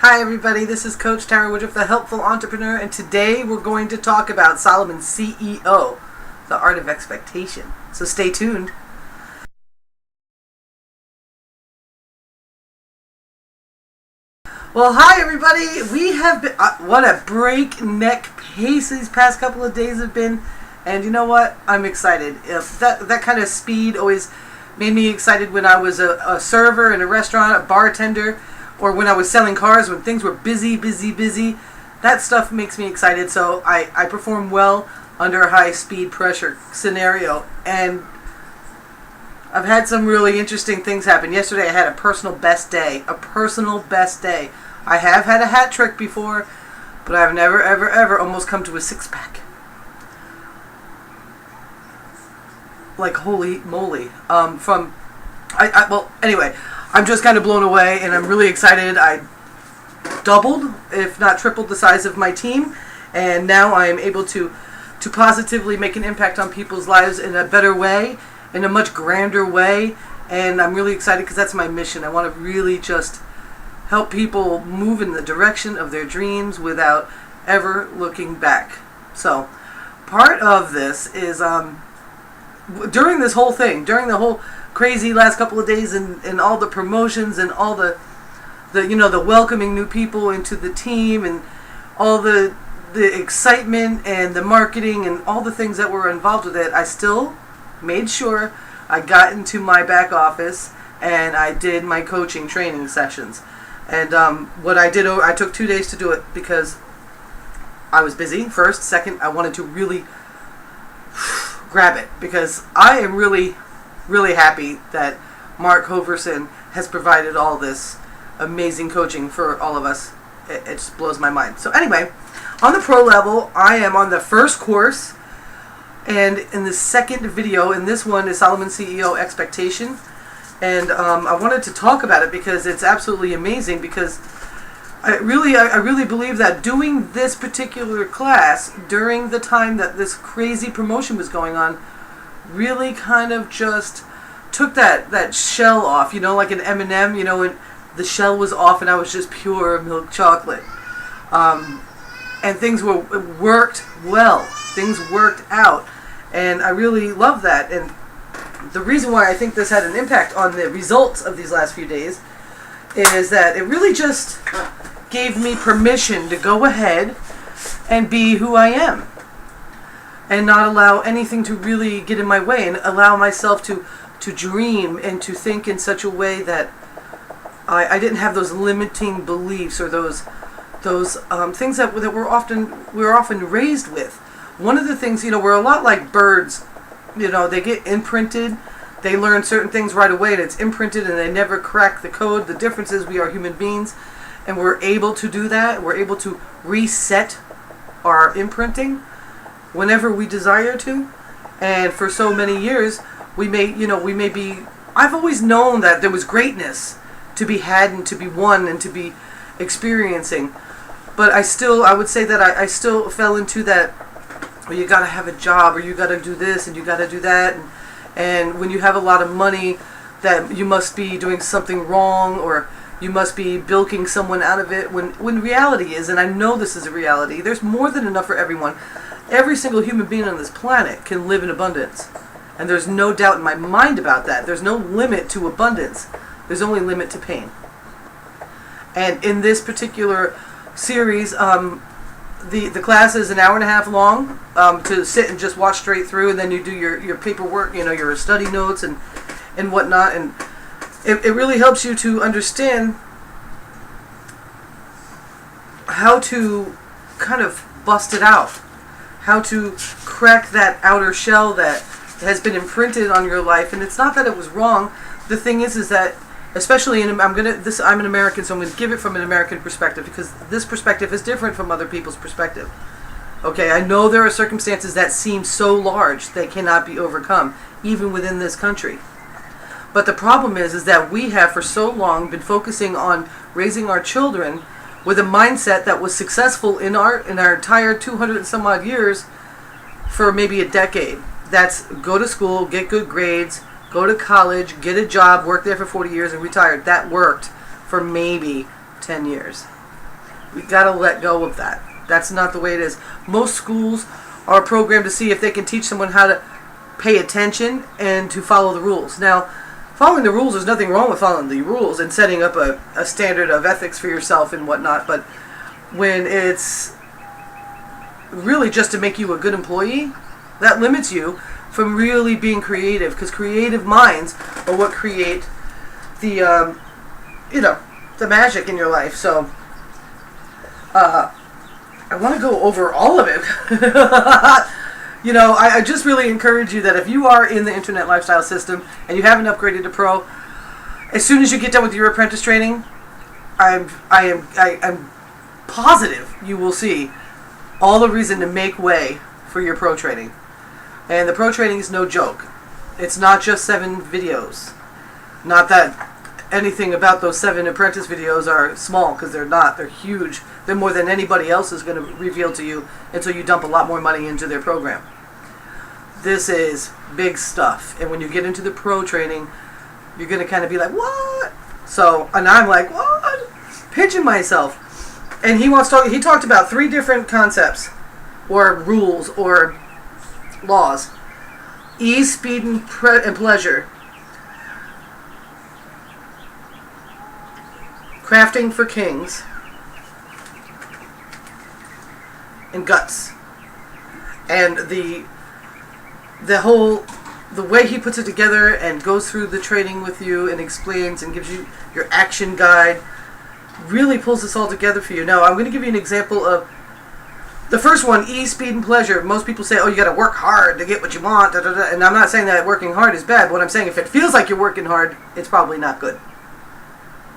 Hi everybody, this is Coach Tara Woodruff, the Helpful Entrepreneur, and today we're going to talk about Solomon's CEO, the art of expectation. So stay tuned. Well, hi everybody. We have been, what a breakneck pace these past couple of days have been, and you know what? I'm excited. That kind of speed always made me excited when I was a server in a restaurant, a bartender, or when I was selling cars, when things were busy. That stuff makes me excited, so I perform well under a high-speed pressure scenario. And I've had some really interesting things happen. Yesterday I had a personal best day. I have had a hat trick before, but I've never, ever almost come to a six-pack. Like, holy moly. Well, anyway, I'm just kind of blown away, and I'm really excited. I doubled, if not tripled, the size of my team, and now I am able to positively make an impact on people's lives in a better way, in a much grander way, and I'm really excited because that's my mission. I want to really just help people move in the direction of their dreams without ever looking back. So, part of this is, during this whole thing, during the whole crazy last couple of days and all the promotions and all the welcoming new people into the team and all the excitement and the marketing and all the things that were involved with it, I still made sure I got into my back office and I did my coaching training sessions. And what I did, I took 2 days to do it because I was busy, first. Second, I wanted to really grab it because I am really happy that Mark Hoverson has provided all this amazing coaching for all of us. It just blows my mind. So anyway, on the pro level, I am on the first course, and in the second video, and this one is Solomon CEO Expectation, and I wanted to talk about it because it's absolutely amazing, because I really believe that doing this particular class during the time that this crazy promotion was going on really kind of just took that shell off, like an M&M, when the shell was off and I was just pure milk chocolate. And things worked well. Things worked out. And I really love that. And the reason why I think this had an impact on the results of these last few days is that it really just gave me permission to go ahead and be who I am, and not allow anything to really get in my way, and allow myself to dream and to think in such a way that I didn't have those limiting beliefs or those things that we're often raised with. One of the things, we're a lot like birds. They get imprinted. They learn certain things right away, and it's imprinted, and they never crack the code. The difference is we are human beings, and we're able to do that. We're able to reset our imprinting whenever we desire to. And for so many years, we may be, I've always known that there was greatness to be had and to be won and to be experiencing. But I would say that I still fell into that, well, you gotta have a job, or you gotta do this and you gotta do that. And when you have a lot of money, that you must be doing something wrong, or you must be bilking someone out of it, when reality is, and I know this is a reality, there's more than enough for everyone. Every single human being on this planet can live in abundance. And there's no doubt in my mind about that. There's no limit to abundance. There's only limit to pain. And in this particular series, the class is an hour and a half long, to sit and just watch straight through, and then you do your paperwork, your study notes and whatnot. And it really helps you to understand how to kind of bust it out, how to crack that outer shell that has been imprinted on your life. And it's not that it was wrong. The thing is that, especially I'm an American, so I'm going to give it from an American perspective, because this perspective is different from other people's perspective. Okay, I know there are circumstances that seem so large they cannot be overcome, even within this country. But the problem is that we have for so long been focusing on raising our children with a mindset that was successful in our entire 200 and some odd years for maybe a decade. That's go to school, get good grades, go to college, get a job, work there for 40 years, and retire. That worked for maybe 10 years. We got to let go of that. That's not the way it is. Most schools are programmed to see if they can teach someone how to pay attention and to follow the rules. Now, following the rules, there's nothing wrong with following the rules and setting up a standard of ethics for yourself and whatnot, but when it's really just to make you a good employee, that limits you from really being creative, because creative minds are what create the, the magic in your life. So, I want to go over all of it. I just really encourage you that if you are in the internet lifestyle system and you haven't upgraded to pro, as soon as you get done with your apprentice training, I'm positive you will see all the reason to make way for your pro training. And the pro training is no joke. It's not just 7 videos. Not that anything about those 7 apprentice videos are small, because they're not. They're huge. They're more than anybody else is going to reveal to you until you dump a lot more money into their program. This is big stuff. And when you get into the pro training, you're going to kind of be like, what? So, and I'm like, what? Pinching myself. And he talked about 3 different concepts, or rules, or laws. Ease, speed, and pleasure. Crafting for kings. And guts. And the way he puts it together and goes through the training with you and explains and gives you your action guide really pulls this all together for you. Now, I'm going to give you an example of the first one, ease, speed, and pleasure. Most people say, oh, you got to work hard to get what you want, and I'm not saying that working hard is bad. What I'm saying, if it feels like you're working hard, it's probably not good.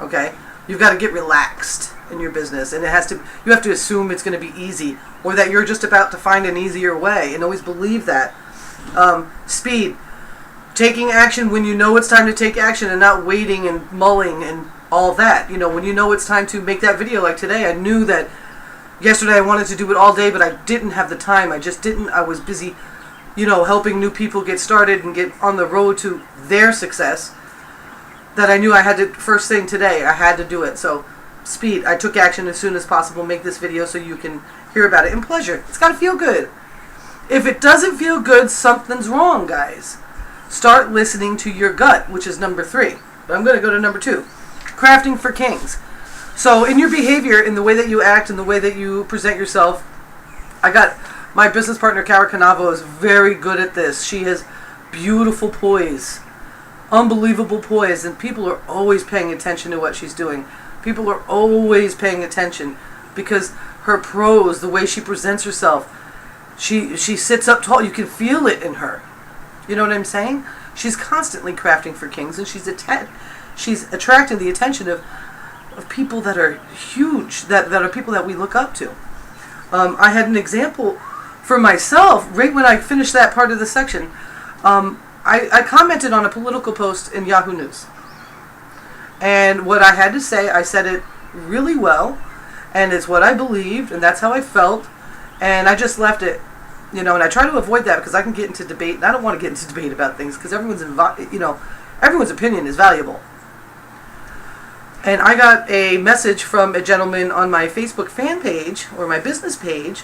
Okay? You've got to get relaxed in your business, and you have to assume it's going to be easy, or that you're just about to find an easier way, and always believe that. Speed. Taking action when you know it's time to take action and not waiting and mulling and all that. When you know it's time to make that video, like today, I knew that yesterday I wanted to do it all day, but I didn't have the time. I just didn't. I was busy, helping new people get started and get on the road to their success, that I knew I had to, first thing today, I had to do it. So, speed. I took action as soon as possible, make this video so you can hear about it. And pleasure. It's got to feel good. If it doesn't feel good, something's wrong, guys. Start listening to your gut, which is number 3. But I'm going to go to number 2. Crafting for kings. So in your behavior, in the way that you act, in the way that you present yourself, I got my business partner, Cara Canavo, is very good at this. She has beautiful poise. Unbelievable poise. And people are always paying attention to what she's doing. People are always paying attention because her prose, the way she presents herself, she sits up tall. You can feel it in her. You know what I'm saying? She's constantly crafting for kings, and she's attracting the attention of people that are huge, that are people that we look up to. I had an example for myself right when I finished that part of the section. I commented on a political post in Yahoo News. And what I had to say, I said it really well, and it's what I believed, and that's how I felt, and I just left it. And I try to avoid that because I can get into debate, and I don't want to get into debate about things because everyone's opinion is valuable. And I got a message from a gentleman on my Facebook fan page, or my business page,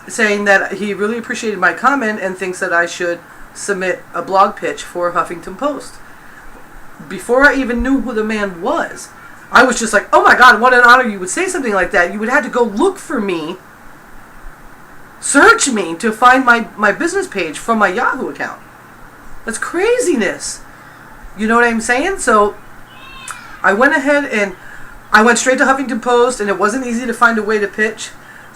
saying that he really appreciated my comment and thinks that I should submit a blog pitch for Huffington Post. Before I even knew who the man was, I was just like, oh my God, what an honor you would say something like that. You would have to go look for me, search me to find my business page from my Yahoo account. That's craziness. You know what I'm saying? So I went ahead and I went straight to Huffington Post, and it wasn't easy to find a way to pitch.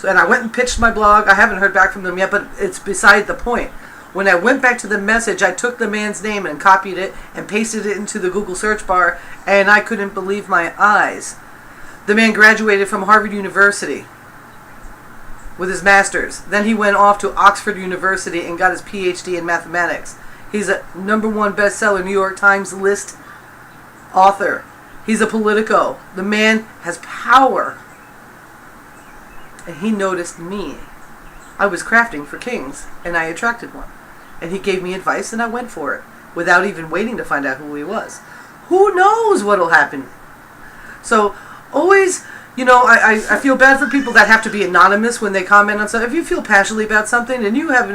And I went and pitched my blog. I haven't heard back from them yet, but it's beside the point. When I went back to the message, I took the man's name and copied it and pasted it into the Google search bar, and I couldn't believe my eyes. The man graduated from Harvard University with his master's. Then he went off to Oxford University and got his PhD in mathematics. He's a #1 bestseller, New York Times list author. He's a Politico. The man has power. And he noticed me. I was crafting for kings, and I attracted one. And he gave me advice, and I went for it, without even waiting to find out who he was. Who knows what'll happen? So, always I feel bad for people that have to be anonymous when they comment on something. If you feel passionately about something and you have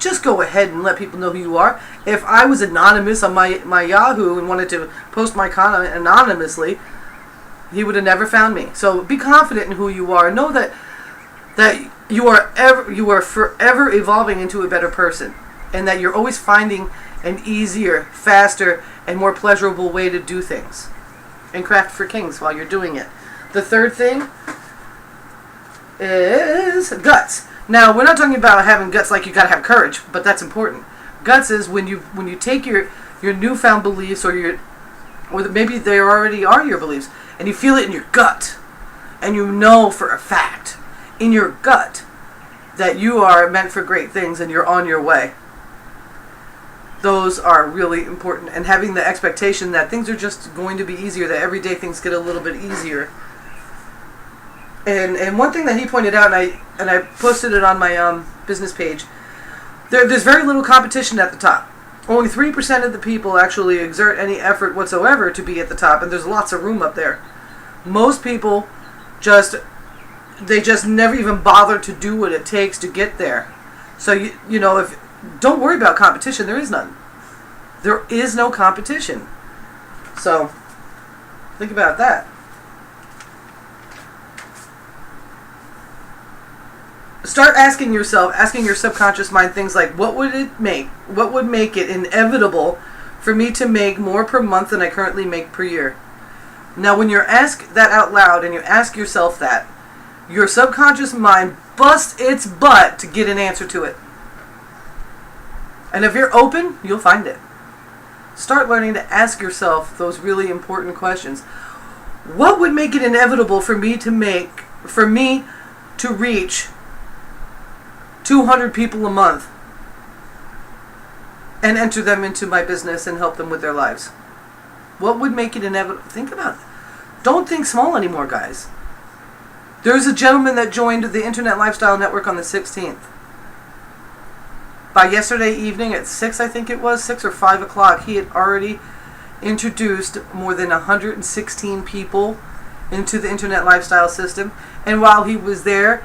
just go ahead and let people know who you are. If I was anonymous on my Yahoo and wanted to post my comment anonymously, he would have never found me. So be confident in who you are. Know that you are forever evolving into a better person, and that you're always finding an easier, faster, and more pleasurable way to do things. And craft for kings while you're doing it. The third thing is guts. Now, we're not talking about having guts like you gotta have courage, but that's important. Guts is when you take your newfound beliefs, or maybe they already are your beliefs, and you feel it in your gut, and you know for a fact in your gut that you are meant for great things and you're on your way. Those are really important, and having the expectation that things are just going to be easier, that every day things get a little bit easier. And one thing that he pointed out, and I posted it on my business page, there's very little competition at the top. Only 3% of the people actually exert any effort whatsoever to be at the top, and there's lots of room up there. Most people just never even bother to do what it takes to get there. So don't worry about competition. There is none. There is no competition. So think about that. Start asking your subconscious mind things like, what would make it inevitable for me to make more per month than I currently make per year? Now, when you ask that out loud and you ask yourself that, your subconscious mind busts its butt to get an answer to it. And if you're open, you'll find it. Start learning to ask yourself those really important questions. What would make it inevitable for me to reach 200 people a month and enter them into my business and help them with their lives? What would make it inevitable? Think about it. Don't think small anymore, guys. There's a gentleman that joined the Internet Lifestyle Network on the 16th. By yesterday evening at 6, I think it was, 6 or 5 o'clock, he had already introduced more than 116 people into the Internet Lifestyle system. And while he was there,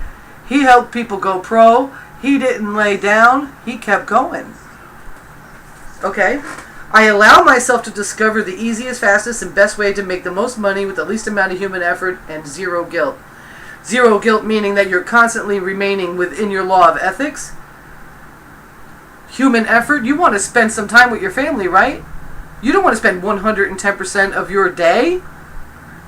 he helped people go pro. He didn't lay down. He kept going. Okay? I allow myself to discover the easiest, fastest, and best way to make the most money with the least amount of human effort and zero guilt. Zero guilt meaning that you're constantly remaining within your law of ethics. Human effort, you want to spend some time with your family, right? You don't want to spend 110% of your day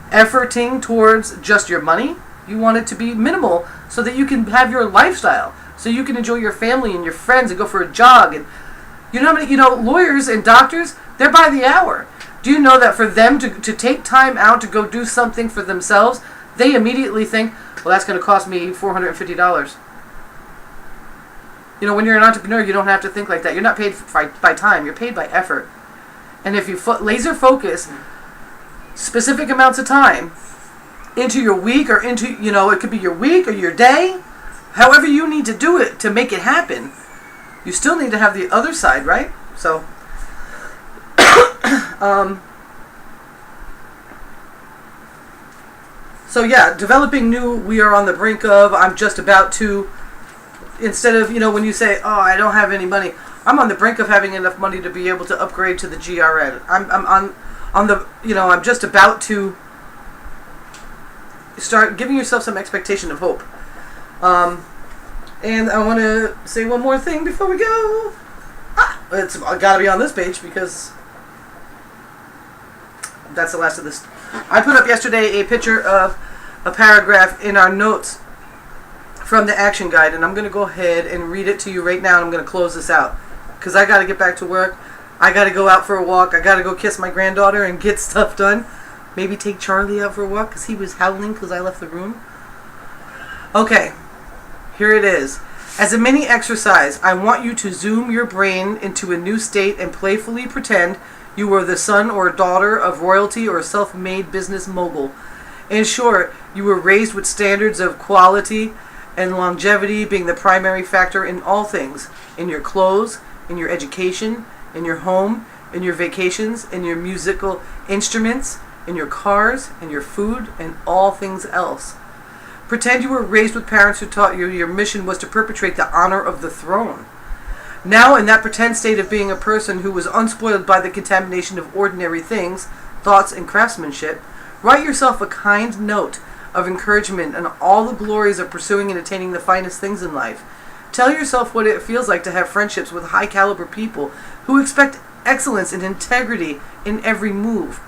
efforting towards just your money. You want it to be minimal so that you can have your lifestyle, so you can enjoy your family and your friends and go for a jog. And lawyers and doctors, they're by the hour. Do you know that for them to take time out to go do something for themselves, they immediately think, well, that's going to cost me $450. When you're an entrepreneur, you don't have to think like that. You're not paid by time. You're paid by effort. And if you laser focus specific amounts of time into your week, or into, it could be your week or your day, however you need to do it to make it happen, you still need to have the other side, right? So, developing new, we are on the brink of, I'm just about to, instead of, when you say, oh, I don't have any money, I'm on the brink of having enough money to be able to upgrade to the GRN. I'm just about to start giving yourself some expectation of hope. And I want to say one more thing before we go. It's got to be on this page because that's the last of this. I put up yesterday a picture of a paragraph in our notes from the action guide, and I'm going to go ahead and read it to you right now, and I'm going to close this out because I got to get back to work. I got to go out for a walk. I got to go kiss my granddaughter and get stuff done. Maybe take Charlie out for a walk because he was howling because I left the room. Okay, here it is. As a mini exercise, I want you to zoom your brain into a new state and playfully pretend you are the son or daughter of royalty or a self-made business mogul. In short, you were raised with standards of quality and longevity being the primary factor in all things. In your clothes, in your education, in your home, in your vacations, in your musical instruments, in your cars, in your food, and all things else. Pretend you were raised with parents who taught you your mission was to perpetuate the honor of the throne. Now, in that pretend state of being a person who was unspoiled by the contamination of ordinary things, thoughts, and craftsmanship, write yourself a kind note of encouragement and all the glories of pursuing and attaining the finest things in life. Tell yourself what it feels like to have friendships with high-caliber people who expect excellence and integrity in every move.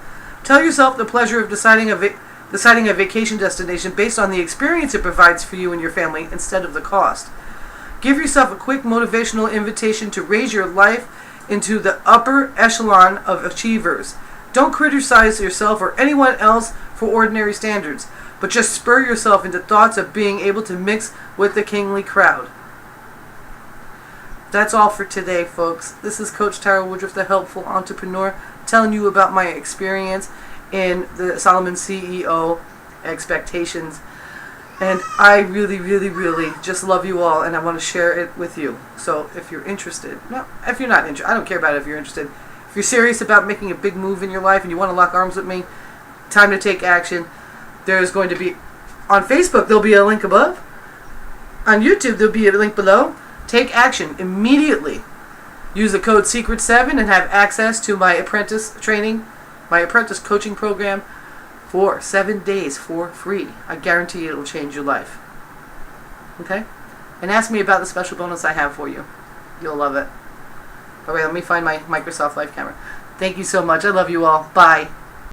Tell yourself the pleasure of deciding a vacation destination based on the experience it provides for you and your family instead of the cost. Give yourself a quick motivational invitation to raise your life into the upper echelon of achievers. Don't criticize yourself or anyone else for ordinary standards, but just spur yourself into thoughts of being able to mix with the kingly crowd. That's all for today, folks. This is Coach Tara Woodruff, the Helpful Entrepreneur, telling you about my experience in the Solomon CEO expectations. And I really, really, really just love you all, and I want to share it with you. So if you're interested, no, if you're not interested, I don't care about it if you're interested. If you're serious about making a big move in your life and you want to lock arms with me, time to take action. There's going to be, on Facebook, there'll be a link above. On YouTube, there'll be a link below. Take action immediately. Use the code SECRET7 and have access to my apprentice training, my apprentice coaching program for 7 days for free. I guarantee it will change your life. Okay? And ask me about the special bonus I have for you. You'll love it. All right, let me find my Microsoft Live camera. Thank you so much. I love you all. Bye.